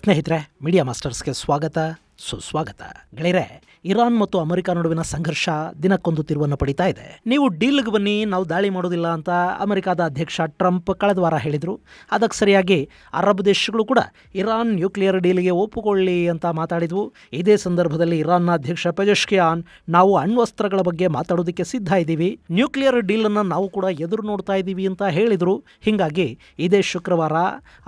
ಸ್ನೇಹಿತರೆ, ಮೀಡಿಯಾ ಮಾಸ್ಟರ್ಸ್ಗೆ ಸ್ವಾಗತ ಸುಸ್ವಾಗತ. ಗೆಳೆಯರೆ, ಇರಾನ್ ಮತ್ತು ಅಮೆರಿಕ ನಡುವಿನ ಸಂಘರ್ಷ ದಿನಕ್ಕೊಂದು ತಿರುವನ್ನು ಪಡಿತಾ ಇದೆ. ನೀವು ಡೀಲ್ಗೆ ಬನ್ನಿ, ನಾವು ದಾಳಿ ಮಾಡೋದಿಲ್ಲ ಅಂತ ಅಮೆರಿಕದ ಅಧ್ಯಕ್ಷ ಟ್ರಂಪ್ ಕಳೆದ ವಾರ ಹೇಳಿದರು. ಅದಕ್ಕೆ ಸರಿಯಾಗಿ ಅರಬ್ ದೇಶಗಳು ಕೂಡ ಇರಾನ್ ನ್ಯೂಕ್ಲಿಯರ್ ಡೀಲ್ಗೆ ಒಪ್ಪುಕೊಳ್ಳಿ ಅಂತ ಮಾತಾಡಿದ್ವು. ಇದೇ ಸಂದರ್ಭದಲ್ಲಿ ಇರಾನ್ನ ಅಧ್ಯಕ್ಷ ಪೆಜೆಶ್ಕಿಯಾನ್, ನಾವು ಅಣ್ವಸ್ತ್ರಗಳ ಬಗ್ಗೆ ಮಾತಾಡೋದಕ್ಕೆ ಸಿದ್ಧ ಇದ್ದೀವಿ, ನ್ಯೂಕ್ಲಿಯರ್ ಡೀಲನ್ನು ನಾವು ಕೂಡ ಎದುರು ನೋಡ್ತಾ ಇದ್ದೀವಿ ಅಂತ ಹೇಳಿದರು. ಹೀಗಾಗಿ ಇದೇ ಶುಕ್ರವಾರ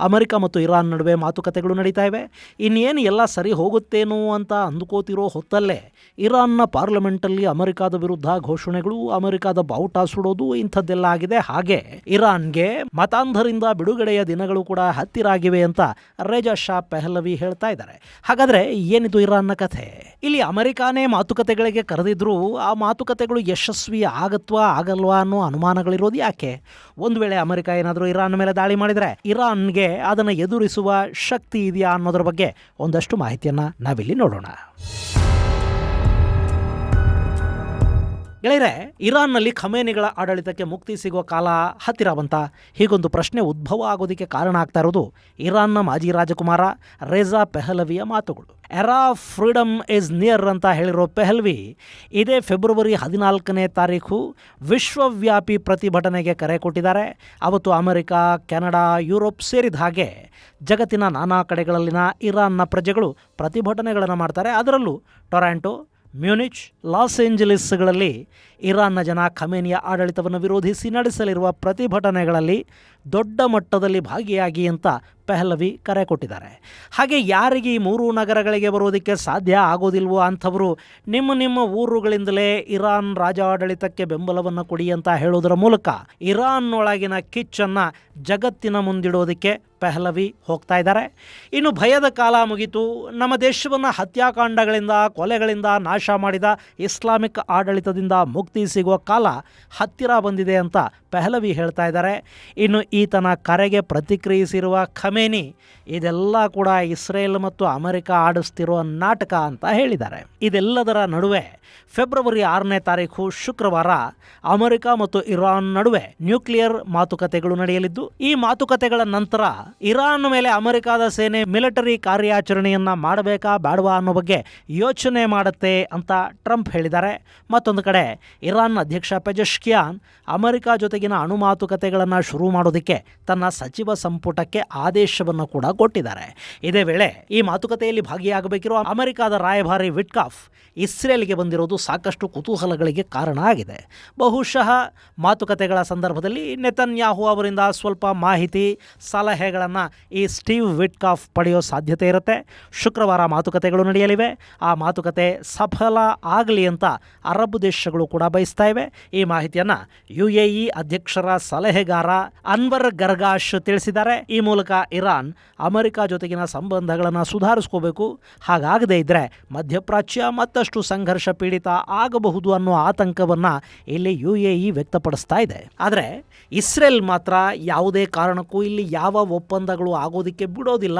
ಅಮೆರಿಕ ಮತ್ತು ಇರಾನ್ ನಡುವೆ ಮಾತುಕತೆಗಳು ನಡೀತಾ ಇವೆ. ಇನ್ನೇನು ಎಲ್ಲ ಸರಿ ಹೋಗುತ್ತೇನೋ ಅಂತ ಅಂದುಕೋತಿರೋ ಹೊತ್ತಲ್ಲೇ ಇರಾನ್ನ ಪಾರ್ಲಿಮೆಂಟಲ್ಲಿ ಅಮೆರಿಕದ ವಿರುದ್ಧ ಘೋಷಣೆಗಳು, ಅಮೆರಿಕದ ಬಾವುಟ ಸುಡೋದು ಇಂಥದ್ದೆಲ್ಲ ಆಗಿದೆ. ಹಾಗೆ ಇರಾನ್ಗೆ ಮತಾಂಧರಿಂದ ಬಿಡುಗಡೆಯ ದಿನಗಳು ಕೂಡ ಹತ್ತಿರ ಆಗಿವೆ ಅಂತ ರೇಜಾ ಶಾ ಪೆಹಲವಿ ಹೇಳ್ತಾ ಇದ್ದಾರೆ. ಹಾಗಾದ್ರೆ ಏನಿದು ಇರಾನ್ನ ಕಥೆ? ಇಲ್ಲಿ ಅಮೆರಿಕಾನೇ ಮಾತುಕತೆಗಳಿಗೆ ಕರೆದಿದ್ರು, ಆ ಮಾತುಕತೆಗಳು ಯಶಸ್ವಿ ಆಗತ್ವಾ ಆಗಲ್ವಾ ಅನ್ನೋ ಅನುಮಾನಗಳಿರೋದು ಯಾಕೆ? ಒಂದು ವೇಳೆ ಅಮೆರಿಕ ಏನಾದರೂ ಇರಾನ್ ಮೇಲೆ ದಾಳಿ ಮಾಡಿದರೆ ಇರಾನ್ಗೆ ಅದನ್ನು ಎದುರಿಸುವ ಶಕ್ತಿ ಇದೆಯಾ ಅನ್ನೋದ್ರ ಬಗ್ಗೆ ಒಂದಷ್ಟು ಮಾಹಿತಿಯನ್ನು ನಾವಿಲ್ಲಿ ನೋಡೋಣ. ಗೆಳೆಯರೆ, ಇರಾನ್ನಲ್ಲಿ ಖಮೇನಿಗಳ ಆಡಳಿತಕ್ಕೆ ಮುಕ್ತಿ ಸಿಗುವ ಕಾಲ ಹತ್ತಿರ ಬಂತ? ಹೀಗೊಂದು ಪ್ರಶ್ನೆ ಉದ್ಭವ ಆಗೋದಕ್ಕೆ ಕಾರಣ ಆಗ್ತಾ ಇರೋದು ಇರಾನ್ನ ಮಾಜಿ ರಾಜಕುಮಾರ ರೇಜಾ ಪೆಹಲವಿಯ ಮಾತುಗಳು. ಎರಾ ಫ್ರೀಡಮ್ ಈಸ್ ನಿಯರ್ ಅಂತ ಹೇಳಿರೋ ಪೆಹಲ್ವಿ ಇದೇ ಫೆಬ್ರವರಿ 14ನೇ ತಾರೀಕು ವಿಶ್ವವ್ಯಾಪಿ ಪ್ರತಿಭಟನೆಗೆ ಕರೆ ಕೊಟ್ಟಿದ್ದಾರೆ. ಅವತ್ತು ಅಮೆರಿಕ, ಕೆನಡಾ, ಯುರೋಪ್ ಸೇರಿದ ಹಾಗೆ ಜಗತ್ತಿನ ನಾನಾ ಕಡೆಗಳಲ್ಲಿನ ಇರಾನ್ನ ಪ್ರಜೆಗಳು ಪ್ರತಿಭಟನೆಗಳನ್ನು ಮಾಡ್ತಾರೆ. ಅದರಲ್ಲೂ ಟೊರಾಂಟೊ, ಮ್ಯೂನಿಚ್, ಲಾಸ್ ಏಂಜಲೀಸ್ಗಳಲ್ಲಿ ಇರಾನ್ನ ಜನ ಖಮೇನಿಯ ಆಡಳಿತವನ್ನು ವಿರೋಧಿಸಿ ನಡೆಸಲಿರುವ ಪ್ರತಿಭಟನೆಗಳಲ್ಲಿ ದೊಡ್ಡ ಮಟ್ಟದಲ್ಲಿ ಭಾಗಿಯಾಗಿ ಅಂತ ಪೆಹಲವಿ ಕರೆ ಕೊಟ್ಟಿದ್ದಾರೆ. ಹಾಗೆ ಯಾರಿಗೆ ಈ 3 ನಗರಗಳಿಗೆ ಬರೋದಕ್ಕೆ ಸಾಧ್ಯ ಆಗೋದಿಲ್ವೋ ಅಂಥವರು ನಿಮ್ಮ ಊರುಗಳಿಂದಲೇ ಇರಾನ್ ರಾಜಾಡಳಿತಕ್ಕೆ ಬೆಂಬಲವನ್ನು ಕೊಡಿ ಅಂತ ಹೇಳೋದರ ಮೂಲಕ ಇರಾನ್ ಒಳಗಿನ ಕಿಚ್ಚನ್ನು ಜಗತ್ತಿನ ಮುಂದಿಡೋದಕ್ಕೆ ಪೆಹಲವಿ ಹೋಗ್ತಾ ಇದ್ದಾರೆ. ಇನ್ನು ಭಯದ ಕಾಲ ಮುಗಿತು, ನಮ್ಮ ದೇಶವನ್ನು ಹತ್ಯಾಕಾಂಡಗಳಿಂದ, ಕೊಲೆಗಳಿಂದ ನಾಶ ಮಾಡಿದ ಇಸ್ಲಾಮಿಕ್ ಆಡಳಿತದಿಂದ ಮುಕ್ತಿ ಸಿಗುವ ಕಾಲ ಹತ್ತಿರ ಬಂದಿದೆ ಅಂತ ಪೆಹಲವಿ ಹೇಳ್ತಾ ಇದ್ದಾರೆ. ಇನ್ನು ಈತನ ಕರೆಗೆ ಪ್ರತಿಕ್ರಿಯಿಸಿರುವ ಖಮೇನಿ ಇದೆಲ್ಲ ಕೂಡ ಇಸ್ರೇಲ್ ಮತ್ತು ಅಮೆರಿಕ ಆಡಿಸ್ತಿರೋ ನಾಟಕ ಅಂತ ಹೇಳಿದ್ದಾರೆ. ಇದೆಲ್ಲದರ ನಡುವೆ ಫೆಬ್ರವರಿ 6ನೇ ತಾರೀಕು ಶುಕ್ರವಾರ ಅಮೆರಿಕ ಮತ್ತು ಇರಾನ್ ನಡುವೆ ನ್ಯೂಕ್ಲಿಯರ್ ಮಾತುಕತೆಗಳು ನಡೆಯಲಿದ್ದು, ಈ ಮಾತುಕತೆಗಳ ನಂತರ ಇರಾನ್ ಮೇಲೆ ಅಮೆರಿಕದ ಸೇನೆ ಮಿಲಿಟರಿ ಕಾರ್ಯಾಚರಣೆಯನ್ನ ಮಾಡಬೇಕಾ ಬೇಡವಾ ಅನ್ನೋ ಬಗ್ಗೆ ಯೋಚನೆ ಮಾಡುತ್ತೆ ಅಂತ ಟ್ರಂಪ್ ಹೇಳಿದ್ದಾರೆ. ಮತ್ತೊಂದು ಕಡೆ ಇರಾನ್ ಅಧ್ಯಕ್ಷ ಪೆಜೆಶ್ಕಿಯಾನ್ ಅಮೆರಿಕ ಜೊತೆಗಿನ ಅಣು ಮಾತುಕತೆಗಳನ್ನು ಶುರು ಮಾಡೋದಕ್ಕೆ ತನ್ನ ಸಚಿವ ಸಂಪುಟಕ್ಕೆ ಆದೇಶವನ್ನು ಕೂಡ ಕೊಟ್ಟಿದ್ದಾರೆ. ಇದೇ ವೇಳೆ ಈ ಮಾತುಕತೆಯಲ್ಲಿ ಭಾಗಿಯಾಗಬೇಕಿರುವ ಅಮೆರಿಕದ ರಾಯಭಾರಿ ವಿಟ್ಕಾಫ್ ಇಸ್ರೇಲ್ಗೆ ಬಂದಿರೋದು ಸಾಕಷ್ಟು ಕುತೂಹಲಗಳಿಗೆ ಕಾರಣ ಆಗಿದೆ. ಬಹುಶಃ ಮಾತುಕತೆಗಳ ಸಂದರ್ಭದಲ್ಲಿ ನೆತನ್ಯಾಹು ಅವರಿಂದ ಸ್ವಲ್ಪ ಮಾಹಿತಿ, ಸಲಹೆಗಳನ್ನು ಈ ಸ್ಟೀವ್ ವಿಟ್ಕಾಫ್ ಪಡೆಯೋ ಸಾಧ್ಯತೆ ಇರುತ್ತೆ. ಶುಕ್ರವಾರ ಮಾತುಕತೆಗಳು ನಡೆಯಲಿವೆ. ಆ ಮಾತುಕತೆ ಸಫಲ ಆಗಲಿ ಅಂತ ಅರಬ್ ದೇಶಗಳು ಕೂಡ ಬಯಸ್ತಾ ಇವೆ. ಈ ಮಾಹಿತಿಯನ್ನು UAE ಅಧ್ಯಕ್ಷರ ಸಲಹೆಗಾರ ಅನ್ವರ್ ಗರ್ಗಾಶ್ ತಿಳಿಸಿದ್ದಾರೆ. ಈ ಮೂಲಕ ಇರಾನ್ ಅಮೆರಿಕ ಜೊತೆಗಿನ ಸಂಬಂಧಗಳನ್ನು ಸುಧಾರಿಸ್ಕೋಬೇಕು, ಹಾಗಾಗದೇ ಇದ್ದರೆ ಮಧ್ಯಪ್ರಾಚ್ಯ ಮತ್ತಷ್ಟು ಸಂಘರ್ಷ ಪೀಡಿತ ಆಗಬಹುದು ಅನ್ನೋ ಆತಂಕವನ್ನು ಇಲ್ಲಿ UAE ವ್ಯಕ್ತಪಡಿಸ್ತಾ ಇದೆ. ಆದರೆ ಇಸ್ರೇಲ್ ಮಾತ್ರ ಯಾವುದೇ ಕಾರಣಕ್ಕೂ ಇಲ್ಲಿ ಯಾವ ಒಪ್ಪಂದಗಳು ಆಗೋದಕ್ಕೆ ಬಿಡೋದಿಲ್ಲ.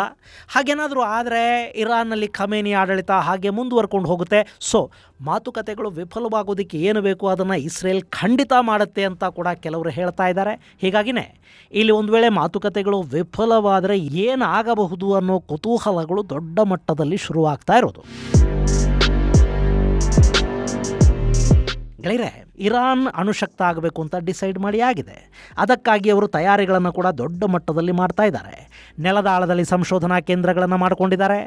ಹಾಗೇನಾದರೂ ಆದರೆ ಇರಾನ್ನಲ್ಲಿ ಖಮೇನಿ ಆಡಳಿತ ಹಾಗೆ ಮುಂದುವರ್ಕೊಂಡು ಹೋಗುತ್ತೆ. ಸೊ ಮಾತುಕತೆಗಳು ವಿಫಲವಾಗೋದಕ್ಕೆ ಏನು ಬೇಕು ಅದನ್ನು ಇಸ್ರೇಲ್ ಖಂಡಿತ ಮಾಡುತ್ತೆ ಅಂತ ಕೂಡ ಕೆಲವರು ಹೇಳ್ತಾ ಇದ್ದಾರೆ. ಹೀಗಾಗಿನೇ ಇಲ್ಲಿ ಒಂದು ವೇಳೆ ಮಾತುಕತೆಗಳು ವಿಫಲವಾದರೆ ಏನಾಗಬಹುದು ಅನ್ನೋ ಕುತೂಹಲಗಳು ದೊಡ್ಡ ಮಟ್ಟದಲ್ಲಿ ಶುರುವಾಗ್ತಾ ಇರೋದು. ಗೆಳೆಯರೆ, ಇರಾನ್ ಅಣುಶಕ್ತ ಆಗಬೇಕು ಅಂತ ಡಿಸೈಡ್ ಮಾಡಿ ಆಗಿದೆ. ಅದಕ್ಕಾಗಿ ಅವರು ತಯಾರಿಗಳನ್ನು ಕೂಡ ದೊಡ್ಡ ಮಟ್ಟದಲ್ಲಿ ಮಾಡ್ತಾ ಇದ್ದಾರೆ. ನೆಲದ ಆಳದಲ್ಲಿ ಸಂಶೋಧನಾ ಕೇಂದ್ರಗಳನ್ನು ಮಾಡಿಕೊಂಡಿದ್ದಾರೆ.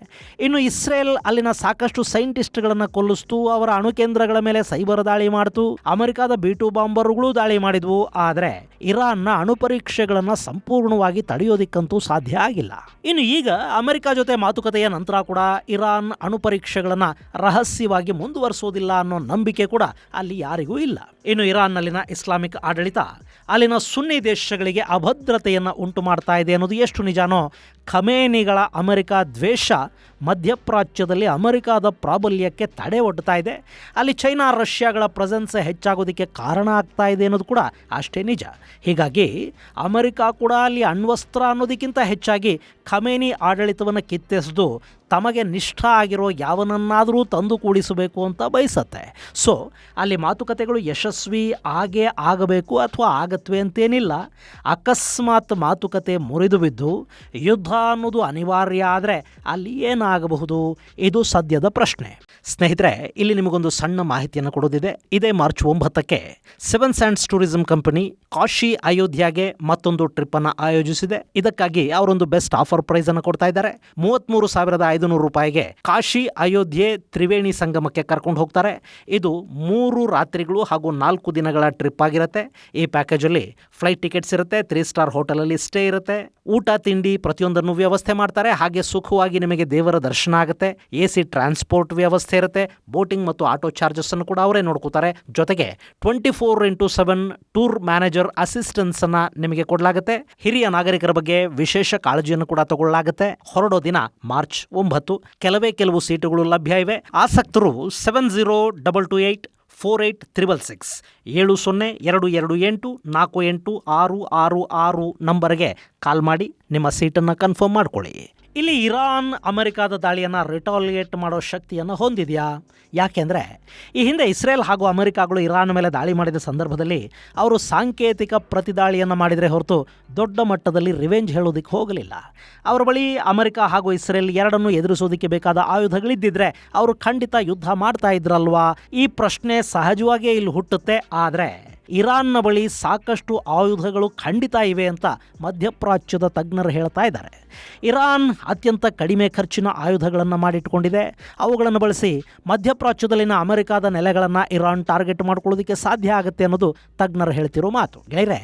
ಇನ್ನು ಇಸ್ರೇಲ್ ಅಲ್ಲಿನ ಸಾಕಷ್ಟು ಸೈಂಟಿಸ್ಟ್ಗಳನ್ನು ಕೊಲ್ಲಿಸ್ತು, ಅವರ ಅಣು ಕೇಂದ್ರಗಳ ಮೇಲೆ ಸೈಬರ್ ದಾಳಿ ಮಾಡಿತು. ಅಮೆರಿಕದ B-2 ಬಾಂಬರ್ಗಳು ದಾಳಿ ಮಾಡಿದ್ವು. ಆದರೆ ಇರಾನ್ನ ಅಣು ಪರೀಕ್ಷೆಗಳನ್ನು ಸಂಪೂರ್ಣವಾಗಿ ತಡೆಯೋದಿಕ್ಕಂತೂ ಸಾಧ್ಯ ಆಗಿಲ್ಲ. ಇನ್ನು ಈಗ ಅಮೆರಿಕ ಜೊತೆ ಮಾತುಕತೆಯ ನಂತರ ಕೂಡ ಇರಾನ್ ಅಣು ಪರೀಕ್ಷೆಗಳನ್ನು ರಹಸ್ಯವಾಗಿ ಮುಂದುವರಿಸೋದಿಲ್ಲ ಅನ್ನೋ ನಂಬಿಕೆ ಕೂಡ ಅಲ್ಲಿ ಯಾರಿಗೂ ಇಲ್ಲ. ಇನ್ನು ಇರಾನ್ನಲ್ಲಿನ ಇಸ್ಲಾಮಿಕ್ ಆಡಳಿತ ಅಲ್ಲಿನ ಸುನ್ನಿ ದೇಶಗಳಿಗೆ ಅಭದ್ರತೆಯನ್ನು ಉಂಟು ಮಾಡ್ತಾ ಇದೆ ಅನ್ನೋದು ಎಷ್ಟು ನಿಜಾನೋ, ಖಮೇನಿಗಳ ಅಮೆರಿಕ ದ್ವೇಷ ಮಧ್ಯಪ್ರಾಚ್ಯದಲ್ಲಿ ಅಮೆರಿಕದ ಪ್ರಾಬಲ್ಯಕ್ಕೆ ತಡೆ ಒಡ್ತಾ ಇದೆ. ಅಲ್ಲಿ ಚೈನಾ, ರಷ್ಯಾಗಳ ಪ್ರೆಸೆನ್ಸ್ ಹೆಚ್ಚಾಗೋದಕ್ಕೆ ಕಾರಣ ಆಗ್ತಾ ಇದೆ ಅನ್ನೋದು ಕೂಡ ಅಷ್ಟೇ ನಿಜ. ಹೀಗಾಗಿ ಅಮೆರಿಕ ಕೂಡ ಅಲ್ಲಿ ಅಣ್ವಸ್ತ್ರ ಅನ್ನೋದಕ್ಕಿಂತ ಹೆಚ್ಚಾಗಿ ಖಮೇನಿ ಆಡಳಿತವನ್ನು ಕಿತ್ತೆಸೆದು ತಮಗೆ ನಿಷ್ಠ ಆಗಿರೋ ಯಾವನನ್ನಾದರೂ ತಂದು ಕೂಡಿಸಬೇಕು ಅಂತ ಬಯಸತ್ತೆ. ಸೊ ಅಲ್ಲಿ ಮಾತುಕತೆಗಳು ಯಶಸ್ವಿ ಆಗಬೇಕು ಅಥವಾ ಆಗತ್ವೆ ಅಂತೇನಿಲ್ಲ. ಅಕಸ್ಮಾತ್ ಮಾತುಕತೆ ಮುರಿದು ಬಿದ್ದು ಯುದ್ಧ ಅನ್ನೋದು ಅನಿವಾರ್ಯ ಆದರೆ ಅಲ್ಲಿ ಏನಾಗಬಹುದು? ಇದು ಸದ್ಯದ ಪ್ರಶ್ನೆ. ಸ್ನೇಹಿತರೆ, ಇಲ್ಲಿ ನಿಮಗೊಂದು ಸಣ್ಣ ಮಾಹಿತಿಯನ್ನು ಕೊಡೋದಿದೆ. ಇದೇ ಮಾರ್ಚ್ 9ಕ್ಕೆ Seven Sands tourism company Kashi ಅಯೋಧ್ಯೆಗೆ ಮತ್ತೊಂದು ಟ್ರಿಪ್ ಅನ್ನು ಆಯೋಜಿಸಿದೆ. ಇದಕ್ಕಾಗಿ ಅವರೊಂದು ಬೆಸ್ಟ್ ಆಫರ್ ಪ್ರೈಸ್ ಅನ್ನು ಕೊಡ್ತಾ ಇದ್ದಾರೆ. 33,500 ರೂಪಾಯಿಗೆ ಕಾಶಿ ಅಯೋಧ್ಯೆ ತ್ರಿವೇಣಿ ಸಂಗಮಕ್ಕೆ ಕರ್ಕೊಂಡು ಹೋಗ್ತಾರೆ. ಇದು 3 ರಾತ್ರಿಗಳು ಹಾಗೂ 4 ದಿನಗಳ ಟ್ರಿಪ್ ಆಗಿರುತ್ತೆ. ಈ ಪ್ಯಾಕೇಜಲ್ಲಿ ಫ್ಲೈಟ್ ಟಿಕೆಟ್ಸ್ ಇರುತ್ತೆ, 3 ಸ್ಟಾರ್ ಹೋಟೆಲಲ್ಲಿ ಸ್ಟೇ ಇರುತ್ತೆ, ಊಟ ತಿಂಡಿ ಪ್ರತಿಯೊಂದನ್ನು ವ್ಯವಸ್ಥೆ ಮಾಡ್ತಾರೆ. ಹಾಗೆ ಸುಖವಾಗಿ ನಿಮಗೆ ದೇವರ ದರ್ಶನ ಆಗುತ್ತೆ. AC ಟ್ರಾನ್ಸ್ಪೋರ್ಟ್ ವ್ಯವಸ್ಥೆ ಇರುತ್ತೆ. ಬೋಟಿಂಗ್ ಮತ್ತು ಆಟೋ ಚಾರ್ಜಸ್ ಅನ್ನು ಕೂಡ ಅವರೇ ನೋಡ್ಕೋತಾರೆ. ಜೊತೆಗೆ 24x7 ಟೂರ್ ಮ್ಯಾನೇಜರ್ ಅಸಿಸ್ಟೆನ್ಸ್ ಅನ್ನ ನಿಮಗೆ ಕೊಡಲಾಗುತ್ತೆ. ಹಿರಿಯ ನಾಗರಿಕರ ಬಗ್ಗೆ ವಿಶೇಷ ಕಾಳಜಿಯನ್ನು ಕೂಡ ತಗೊಳ್ಳಲಾಗುತ್ತೆ. ಹೊರಡೋ ದಿನ ಮಾರ್ಚ್ 9. ಕೆಲವು ಸೀಟುಗಳು ಲಭ್ಯ ಇವೆ. ಆಸಕ್ತರು 7022848666 702228486666 ನಂಬರ್ಗೆ ಕಾಲ್ ಮಾಡಿ ನಿಮ್ಮ ಸೀಟನ್ನು ಕನ್ಫರ್ಮ್ ಮಾಡ್ಕೊಳ್ಳಿ. ಇಲ್ಲಿ ಇರಾನ್ ಅಮೆರಿಕಾದ ದಾಳಿಯನ್ನು ರಿಟಾಲಿಯೇಟ್ ಮಾಡೋ ಶಕ್ತಿಯನ್ನು ಹೊಂದಿದೆಯಾ? ಯಾಕೆಂದರೆ ಈ ಹಿಂದೆ ಇಸ್ರೇಲ್ ಹಾಗೂ ಅಮೆರಿಕಾಗಳು ಇರಾನ್ ಮೇಲೆ ದಾಳಿ ಮಾಡಿದ ಸಂದರ್ಭದಲ್ಲಿ ಅವರು ಸಾಂಕೇತಿಕ ಪ್ರತಿದಾಳಿಯನ್ನು ಮಾಡಿದರೆ ಹೊರತು ದೊಡ್ಡ ಮಟ್ಟದಲ್ಲಿ ರಿವೆಂಜ್ ಹೇಳೋದಕ್ಕೆ ಹೋಗಲಿಲ್ಲ. ಅವರ ಬಳಿ ಅಮೆರಿಕ ಹಾಗೂ ಇಸ್ರೇಲ್ ಎರಡನ್ನೂ ಎದುರಿಸೋದಕ್ಕೆ ಬೇಕಾದ ಆಯುಧಗಳಿದ್ದಿದ್ರೆ ಅವರು ಖಂಡಿತ ಯುದ್ಧ ಮಾಡ್ತಾ ಇದ್ರಲ್ವಾ? ಈ ಪ್ರಶ್ನೆ ಸಹಜವಾಗಿಯೇ ಇಲ್ಲಿ ಹುಟ್ಟುತ್ತೆ. ಆದರೆ ಇರಾನ್ನ ಬಳಿ ಸಾಕಷ್ಟು ಆಯುಧಗಳು ಖಂಡಿತ ಇವೆ ಅಂತ ಮಧ್ಯಪ್ರಾಚ್ಯದ ತಜ್ಞರು ಹೇಳ್ತಾ ಇದ್ದಾರೆ. ಇರಾನ್ ಅತ್ಯಂತ ಕಡಿಮೆ ಖರ್ಚಿನ ಆಯುಧಗಳನ್ನು ಮಾಡಿಟ್ಕೊಂಡಿದೆ. ಅವುಗಳನ್ನು ಬಳಸಿ ಮಧ್ಯಪ್ರಾಚ್ಯದಲ್ಲಿನ ಅಮೆರಿಕಾದ ನೆಲೆಗಳನ್ನು ಇರಾನ್ ಟಾರ್ಗೆಟ್ ಮಾಡ್ಕೊಳ್ಳೋದಕ್ಕೆ ಸಾಧ್ಯ ಆಗುತ್ತೆ ಅನ್ನೋದು ತಜ್ಞರು ಹೇಳ್ತಿರೋ ಮಾತು. ಗೆಳೆಯರೆ,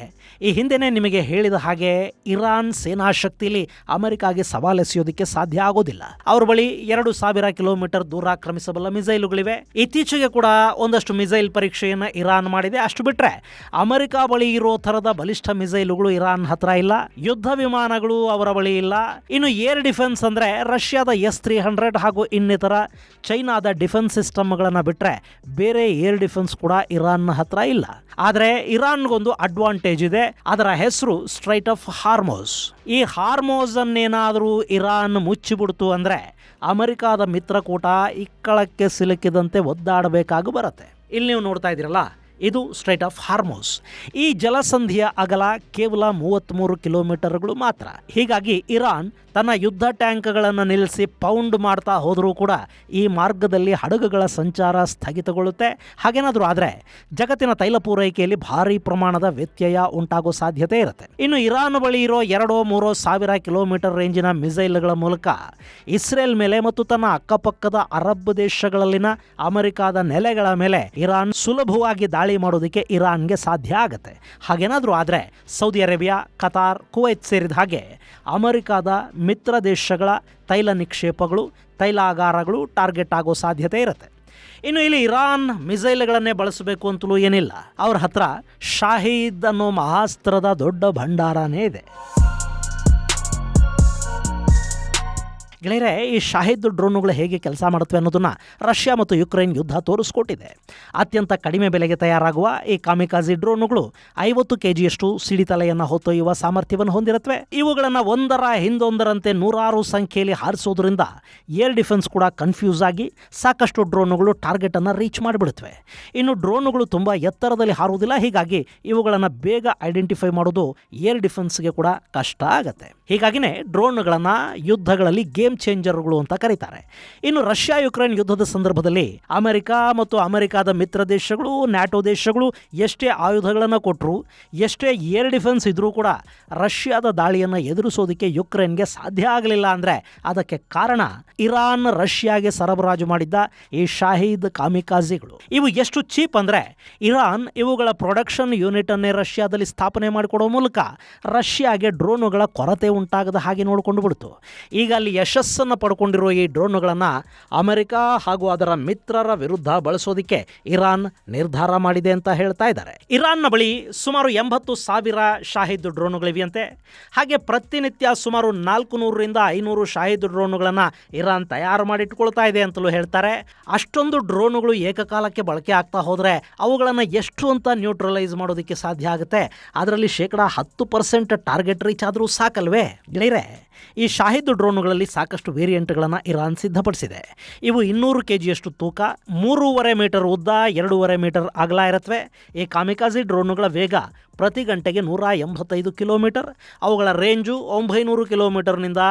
ಈ ಹಿಂದೆನೇ ನಿಮಗೆ ಹೇಳಿದ ಹಾಗೆ ಇರಾನ್ ಸೇನಾ ಶಕ್ತಿಯಲ್ಲಿ ಅಮೆರಿಕಾಗೆ ಸವಾಲೆಸೆಯೋದಕ್ಕೆ ಸಾಧ್ಯ ಆಗೋದಿಲ್ಲ. ಅವರ ಬಳಿ 2,000 ಕಿಲೋಮೀಟರ್ ದೂರ ಆಕ್ರಮಿಸಬಲ್ಲ ಮಿಸೈಲುಗಳಿವೆ. ಇತ್ತೀಚೆಗೆ ಕೂಡ ಒಂದಷ್ಟು ಮಿಸೈಲ್ ಪರೀಕ್ಷೆಯನ್ನು ಇರಾನ್ ಮಾಡಿದೆ. ಅಷ್ಟು ಬಿಟ್ಟರೆ ಅಮೆರಿಕ ಬಳಿ ಇರೋ ಥರದ ಬಲಿಷ್ಠ ಮಿಸೈಲುಗಳು ಇರಾನ್ ಹತ್ರ ಇಲ್ಲ. ಯುದ್ಧ ವಿಮಾನಗಳು ಅವರ ಬಳಿ ಇಲ್ಲ. ಇನ್ನು ಏರ್ ಡಿಫೆನ್ಸ್ ಅಂದರೆ ರಷ್ಯಾದ S-300 ಹಾಗೂ ಇನ್ನಿತರ ಚೈನಾದ ಡಿಫೆನ್ಸ್ ಸಿಸ್ಟಮ್ಗಳನ್ನು ಬಿಟ್ಟರೆ ಬೇರೆ ಏರ್ ಡಿಫೆನ್ಸ್ ಕೂಡ ಇರಾನ್ನ ಹತ್ರ ಇಲ್ಲ. ಆದರೆ ಇರಾನ್ಗೊಂದು ಅಡ್ವಾಂಟೇಜ್ ಇದೆ. ಅದರ ಹೆಸರು ಸ್ಟ್ರೈಟ್ ಆಫ್ ಹಾರ್ಮೋಸ್. ಈ ಹಾರ್ಮೋಸ್ ಅನ್ನೇನಾದರೂ ಇರಾನ್ ಮುಚ್ಚಿಬಿಡ್ತು ಅಂದರೆ ಅಮೆರಿಕಾದ ಮಿತ್ರಕೂಟ ಇಕ್ಕಳಕ್ಕೆ ಸಿಲುಕಿದಂತೆ ಒದ್ದಾಡಬೇಕಾಗಿ ಬರುತ್ತೆ. ಇಲ್ಲಿ ನೀವು ನೋಡ್ತಾ ಇದ್ದೀರಲ್ಲ, ಇದು ಸ್ಟ್ರೈಟ್ ಆಫ್ ಹಾರ್ಮೋಸ್. ಈ ಜಲಸಂಧಿಯ ಅಗಲ ಕೇವಲ 33 ಕಿಲೋಮೀಟರ್ಗಳು ಮಾತ್ರ. ಹೀಗಾಗಿ ಇರಾನ್ ತನ್ನ ಯುದ್ಧ ಟ್ಯಾಂಕ್ಗಳನ್ನು ನಿಲ್ಲಿಸಿ ಪೌಂಡ್ ಮಾಡ್ತಾ ಹೋದರೂ ಕೂಡ ಈ ಮಾರ್ಗದಲ್ಲಿ ಹಡಗುಗಳ ಸಂಚಾರ ಸ್ಥಗಿತಗೊಳ್ಳುತ್ತೆ. ಹಾಗೇನಾದರೂ ಆದರೆ ಜಗತ್ತಿನ ತೈಲ ಪೂರೈಕೆಯಲ್ಲಿ ಭಾರೀ ಪ್ರಮಾಣದ ವ್ಯತ್ಯಯ ಉಂಟಾಗೋ ಸಾಧ್ಯತೆ ಇರುತ್ತೆ. ಇನ್ನು ಇರಾನ್ ಬಳಿ ಇರೋ 2-3 ಸಾವಿರ ಕಿಲೋಮೀಟರ್ ರೇಂಜಿನ ಮಿಸೈಲ್ಗಳ ಮೂಲಕ ಇಸ್ರೇಲ್ ಮೇಲೆ ಮತ್ತು ತನ್ನ ಅಕ್ಕಪಕ್ಕದ ಅರಬ್ ದೇಶಗಳಲ್ಲಿನ ಅಮೆರಿಕಾದ ನೆಲೆಗಳ ಮೇಲೆ ಇರಾನ್ ಸುಲಭವಾಗಿ ದಾಳಿ ಮಾಡೋದಕ್ಕೆ ಇರಾನ್ಗೆ ಸಾಧ್ಯ ಆಗುತ್ತೆ. ಹಾಗೇನಾದರೂ ಆದರೆ ಸೌದಿ ಅರೇಬಿಯಾ, ಕತಾರ್, ಕುವೈತ್ ಸೇರಿದ ಹಾಗೆ ಅಮೆರಿಕಾದ ಮಿತ್ರ ದೇಶಗಳ ತೈಲ ನಿಕ್ಷೇಪಗಳು, ತೈಲಾಗಾರಗಳು ಟಾರ್ಗೆಟ್ ಆಗೋ ಸಾಧ್ಯತೆ ಇರುತ್ತೆ. ಇನ್ನು ಇಲ್ಲಿ ಇರಾನ್ ಮಿಸೈಲ್ಗಳನ್ನೇ ಬಳಸಬೇಕು ಅಂತಲೂ ಏನಿಲ್ಲ. ಅವ್ರ ಹತ್ರ ಶಾಹೀದ್ ಅನ್ನೋ ಮಹಾಸ್ತ್ರದ ದೊಡ್ಡ ಭಂಡಾರನೇ ಇದೆ. ಗೆಳೆಯರೆ, ಈ ಶಾಹಿದ್ ಡ್ರೋನುಗಳು ಹೇಗೆ ಕೆಲಸ ಮಾಡುತ್ತವೆ ಅನ್ನೋದನ್ನು ರಷ್ಯಾ ಮತ್ತು ಯುಕ್ರೇನ್ ಯುದ್ಧ ತೋರಿಸ್ಕೊಟ್ಟಿದೆ. ಅತ್ಯಂತ ಕಡಿಮೆ ಬೆಲೆಗೆ ತಯಾರಾಗುವ ಈ ಕಾಮಿಕಾಜಿ ಡ್ರೋನುಗಳು 50 kgಯಷ್ಟು ಸಿಡಿತಲೆಯನ್ನು ಹೊತ್ತೊಯ್ಯುವ ಸಾಮರ್ಥ್ಯವನ್ನು ಹೊಂದಿರುತ್ತವೆ. ಇವುಗಳನ್ನು ಒಂದರ ಹಿಂದೊಂದರಂತೆ 100 ಸಂಖ್ಯೆಯಲ್ಲಿ ಹಾರಿಸೋದ್ರಿಂದ ಏರ್ ಡಿಫೆನ್ಸ್ ಕೂಡ ಕನ್ಫ್ಯೂಸ್ ಆಗಿ ಸಾಕಷ್ಟು ಡ್ರೋನುಗಳು ಟಾರ್ಗೆಟನ್ನು ರೀಚ್ ಮಾಡಿಬಿಡುತ್ತವೆ. ಇನ್ನು ಡ್ರೋನುಗಳು ತುಂಬ ಎತ್ತರದಲ್ಲಿ ಹಾರುವುದಿಲ್ಲ. ಹೀಗಾಗಿ ಇವುಗಳನ್ನು ಬೇಗ ಐಡೆಂಟಿಫೈ ಮಾಡೋದು ಏರ್ ಡಿಫೆನ್ಸ್ಗೆ ಕೂಡ ಕಷ್ಟ ಆಗುತ್ತೆ. ಹೀಗಾಗಿನೇ ಡ್ರೋನ್ಗಳನ್ನು ಯುದ್ಧಗಳಲ್ಲಿ ಗೇಮ್ ಚೇಂಜರ್ಗಳು ಅಂತ ಕರೀತಾರೆ. ಇನ್ನು ರಷ್ಯಾ ಯುಕ್ರೇನ್ ಯುದ್ಧದ ಸಂದರ್ಭದಲ್ಲಿ ಅಮೆರಿಕ ಮತ್ತು ಅಮೆರಿಕಾದ ಮಿತ್ರ ದೇಶಗಳು, ನ್ಯಾಟೋ ದೇಶಗಳು ಎಷ್ಟೇ ಆಯುಧಗಳನ್ನು ಕೊಟ್ಟರು, ಎಷ್ಟೇ ಏರ್ ಡಿಫೆನ್ಸ್ ಇದ್ರೂ ಕೂಡ ರಷ್ಯಾದ ದಾಳಿಯನ್ನು ಎದುರಿಸೋದಕ್ಕೆ ಯುಕ್ರೇನ್ಗೆ ಸಾಧ್ಯ ಆಗಲಿಲ್ಲ. ಅಂದರೆ ಅದಕ್ಕೆ ಕಾರಣ ಇರಾನ್ ರಷ್ಯಾಗೆ ಸರಬರಾಜು ಮಾಡಿದ್ದ ಈ ಶಾಹೀದ್ ಕಾಮಿಕಾಜಿಗಳು. ಇವು ಎಷ್ಟು ಚೀಪ್ ಅಂದರೆ ಇರಾನ್ ಇವುಗಳ ಪ್ರೊಡಕ್ಷನ್ ಯೂನಿಟ್ ಅನ್ನೇ ರಷ್ಯಾದಲ್ಲಿ ಸ್ಥಾಪನೆ ಮಾಡಿಕೊಡೋ ಮೂಲಕ ರಷ್ಯಾಗೆ ಡ್ರೋನುಗಳ ಕೊರತೆ ಉಂಟಾಗದ ಹಾಗೆ ನೋಡಿಕೊಂಡು ಬಿಡ್ತು. ಈಗ ಅಲ್ಲಿ ಯಶಸ್ಸನ್ನು ಪಡ್ಕೊಂಡಿರೋ ಈ ಡ್ರೋನುಗಳನ್ನು ಅಮೆರಿಕ ಹಾಗೂ ಅದರ ಮಿತ್ರರ ವಿರುದ್ಧ ಬಳಸೋದಕ್ಕೆ ಇರಾನ್ ನಿರ್ಧಾರ ಮಾಡಿದೆ ಅಂತ ಹೇಳ್ತಾ ಇದ್ದಾರೆ. ಇರಾನ್ನ ಬಳಿ ಸುಮಾರು 80,000 ಶಾಹಿದ್ ಡ್ರೋನುಗಳಿವೆಯಂತೆ. ಹಾಗೆ ಪ್ರತಿನಿತ್ಯ ಸುಮಾರು 400ರಿಂದ 500 ಶಾಹಿದ್ ಡ್ರೋನುಗಳನ್ನು ಇರಾನ್ ತಯಾರು ಮಾಡಿಟ್ಕೊಳ್ತಾ ಇದೆ ಅಂತಲೂ ಹೇಳ್ತಾರೆ. ಅಷ್ಟೊಂದು ಡ್ರೋನುಗಳು ಏಕಕಾಲಕ್ಕೆ ಬಳಕೆ ಆಗ್ತಾ ಹೋದರೆ ಅವುಗಳನ್ನು ಎಷ್ಟು ಅಂತ ನ್ಯೂಟ್ರಲೈಸ್ ಮಾಡೋದಕ್ಕೆ ಸಾಧ್ಯ ಆಗುತ್ತೆ? ಅದರಲ್ಲಿ 10% ಟಾರ್ಗೆಟ್ ರೀಚ್ ಆದರೂ ಸಾಕಲ್ವೇ ಗೆಳೆಯರೆ? ಈ ಶಾಹಿದ್ ಡ್ರೋನುಗಳಲ್ಲಿ ಸಾಕಷ್ಟು ಸಾಕಷ್ಟು ವೇರಿಯಂಟ್ಗಳನ್ನು ಇರಾನ್ ಸಿದ್ಧಪಡಿಸಿದೆ. ಇವು 200 kgಯಷ್ಟು ತೂಕ, 3.5 ಮೀಟರ್ ಉದ್ದ, 2.5 ಮೀಟರ್ ಅಗಲ ಇರುತ್ತವೆ. ಈ ಕಾಮಿಕಾಜಿ ಡ್ರೋನುಗಳ ವೇಗ ಪ್ರತಿ ಗಂಟೆಗೆ 185 ಕಿಲೋಮೀಟರ್, ಅವುಗಳ ರೇಂಜು 900 ಕಿಲೋಮೀಟರ್ನಿಂದ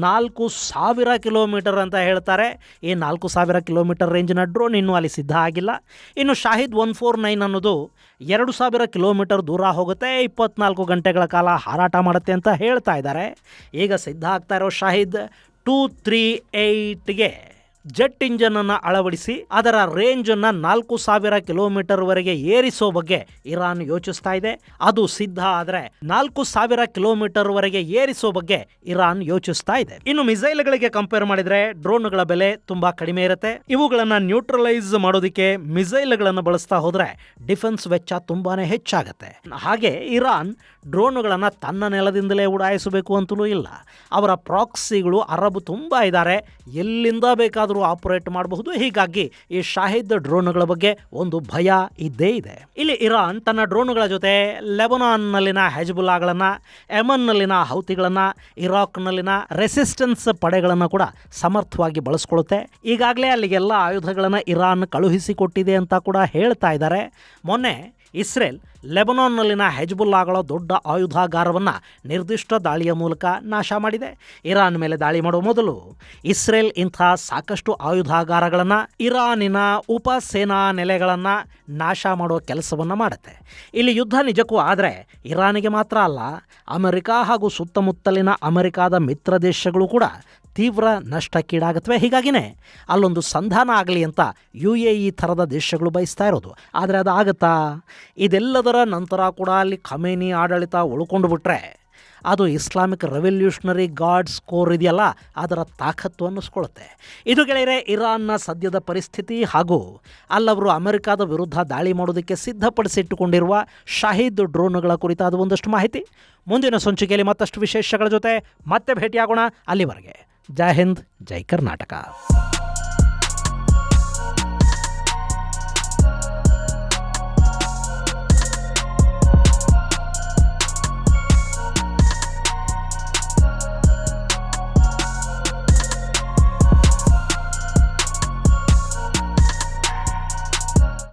4000 ಕಿಲೋಮೀಟರ್ ಅಂತ ಹೇಳ್ತಾರೆ. ಈ 4000 ಕಿಲೋಮೀಟರ್ ರೇಂಜಿನ ಡ್ರೋನ್ ಇನ್ನೂ ಅಲ್ಲಿ ಸಿದ್ಧ ಆಗಿಲ್ಲ. ಇನ್ನು ಶಾಹಿದ್ 149 ಅನ್ನೋದು 2000 ಕಿಲೋಮೀಟರ್ ದೂರ ಹೋಗುತ್ತೆ, 24 ಗಂಟೆಗಳ ಕಾಲ ಹಾರಾಟ ಮಾಡುತ್ತೆ ಅಂತ ಹೇಳ್ತಾ ಇದ್ದಾರೆ. ಈಗ ಸಿದ್ಧ ಆಗ್ತಾ ಇರೋ ಶಾಹಿದ್ 238ಗೆ ಜೆಟ್ ಇಂಜನನ್ನು ಅಳವಡಿಸಿ ಅದರ ರೇಂಜನ್ನು 4000 ಕಿಲೋಮೀಟರ್ವರೆಗೆ ಏರಿಸೋ ಬಗ್ಗೆ ಇರಾನ್ ಯೋಚಿಸ್ತಾ ಇದೆ. ಅದು ಸಿದ್ಧ ಆದರೆ 4000 ಕಿಲೋಮೀಟರ್ವರೆಗೆ ಏರಿಸೋ ಬಗ್ಗೆ ಇರಾನ್ ಯೋಚಿಸ್ತಾ ಇದೆ. ಇನ್ನು ಮಿಸೈಲ್ಗಳಿಗೆ ಕಂಪೇರ್ ಮಾಡಿದರೆ ಡ್ರೋನ್ಗಳ ಬೆಲೆ ತುಂಬಾ ಕಡಿಮೆ ಇರುತ್ತೆ. ಇವುಗಳನ್ನು ನ್ಯೂಟ್ರಲೈಸ್ ಮಾಡೋದಕ್ಕೆ ಮಿಸೈಲ್ಗಳನ್ನು ಬಳಸ್ತಾ ಹೋದರೆ ಡಿಫೆನ್ಸ್ ವೆಚ್ಚ ತುಂಬಾನೇ ಹೆಚ್ಚಾಗುತ್ತೆ. ಹಾಗೆ ಇರಾನ್ ಡ್ರೋನ್ಗಳನ್ನು ತನ್ನ ನೆಲದಿಂದಲೇ ಉಡಾಯಿಸಬೇಕು ಅಂತಲೂ ಇಲ್ಲ. ಅವರ ಪ್ರಾಕ್ಸಿಗಳು ಅರಬ್ ತುಂಬ ಇದ್ದಾರೆ, ಎಲ್ಲಿಂದ ಬೇಕಾದರೂ ಆಪರೇಟ್ ಮಾಡಬಹುದು. ಹೀಗಾಗಿ ಈ ಶಾಹಿದ್ ಡ್ರೋನ್ಗಳ ಬಗ್ಗೆ ಒಂದು ಭಯ ಇದ್ದೇ ಇದೆ. ಇಲ್ಲಿ ಇರಾನ್ ತನ್ನ ಡ್ರೋನ್ಗಳ ಜೊತೆ ಲೆಬನಾನ್ನಲ್ಲಿನ ಹೆಜ್ಬುಲ್ಲಾಗಳನ್ನು, ಯೆಮನ್ನಲ್ಲಿನ ಹೌತಿಗಳನ್ನು, ಇರಾಕ್ನಲ್ಲಿನ ರೆಸಿಸ್ಟೆನ್ಸ್ ಪಡೆಗಳನ್ನು ಕೂಡ ಸಮರ್ಥವಾಗಿ ಬಳಸ್ಕೊಳ್ಳುತ್ತೆ. ಈಗಾಗಲೇ ಅಲ್ಲಿಗೆಲ್ಲ ಆಯುಧಗಳನ್ನು ಇರಾನ್ ಕಳುಹಿಸಿಕೊಟ್ಟಿದೆ ಅಂತ ಕೂಡ ಹೇಳ್ತಾ ಇದ್ದಾರೆ. ಮೊನ್ನೆ ಇಸ್ರೇಲ್ ಲೆಬನಾನ್ನಲ್ಲಿನ ಹೆಜ್ಬುಲ್ಲಾಗಳ ದೊಡ್ಡ ಆಯುಧಾಗಾರವನ್ನು ನಿರ್ದಿಷ್ಟ ದಾಳಿಯ ಮೂಲಕ ನಾಶ ಮಾಡಿದೆ. ಇರಾನ್ ಮೇಲೆ ದಾಳಿ ಮಾಡುವ ಮೊದಲು ಇಸ್ರೇಲ್ ಇಂಥ ಸಾಕಷ್ಟು ಆಯುಧಾಗಾರಗಳನ್ನು, ಇರಾನಿನ ಉಪಸೇನಾ ನೆಲೆಗಳನ್ನು ನಾಶ ಮಾಡುವ ಕೆಲಸವನ್ನು ಮಾಡುತ್ತೆ. ಇಲ್ಲಿ ಯುದ್ಧ ನಿಜಕ್ಕೂ ಆದರೆ ಇರಾನಿಗೆ ಮಾತ್ರ ಅಲ್ಲ, ಅಮೆರಿಕ ಹಾಗೂ ಸುತ್ತಮುತ್ತಲಿನ ಅಮೆರಿಕಾದ ಮಿತ್ರ ದೇಶಗಳು ಕೂಡ ತೀವ್ರ ನಷ್ಟಕ್ಕೀಡಾಗುತ್ತವೆ. ಹೀಗಾಗಿನೇ ಅಲ್ಲೊಂದು ಸಂಧಾನ ಆಗಲಿ ಅಂತ UAE ಥರದ ದೇಶಗಳು ಬಯಸ್ತಾ ಇರೋದು. ಆದರೆ ಅದಾಗುತ್ತಾ? ಇದೆಲ್ಲದರ ನಂತರ ಕೂಡ ಅಲ್ಲಿ ಖಮೇನಿ ಆಡಳಿತ ಉಳ್ಕೊಂಡು ಬಿಟ್ರೆ ಅದು ಇಸ್ಲಾಮಿಕ್ ರೆವಲ್ಯೂಷನರಿ ಗಾರ್ಡ್ಸ್ ಕೋರ್ ಇದೆಯಲ್ಲ, ಅದರ ತಾಕತ್ತು ಅನ್ನಿಸ್ಕೊಳ್ಳುತ್ತೆ. ಇದು ಗೆಳೆಯರೆ ಇರಾನ್ನ ಸದ್ಯದ ಪರಿಸ್ಥಿತಿ ಹಾಗೂ ಅಲ್ಲವರು ಅಮೆರಿಕದ ವಿರುದ್ಧ ದಾಳಿ ಮಾಡೋದಕ್ಕೆ ಸಿದ್ಧಪಡಿಸಿಟ್ಟುಕೊಂಡಿರುವ ಶಾಹಿದ್ ಡ್ರೋನ್ಗಳ ಕುರಿತಾದ ಒಂದಷ್ಟು ಮಾಹಿತಿ. ಮುಂದಿನ ಸಂಚಿಕೆಯಲ್ಲಿ ಮತ್ತಷ್ಟು ವಿಶೇಷಗಳ ಜೊತೆ ಮತ್ತೆ ಭೇಟಿಯಾಗೋಣ. ಅಲ್ಲಿವರೆಗೆ ಜೈ ಹಿಂದ್, ಜೈ ಕರ್ನಾಟಕ.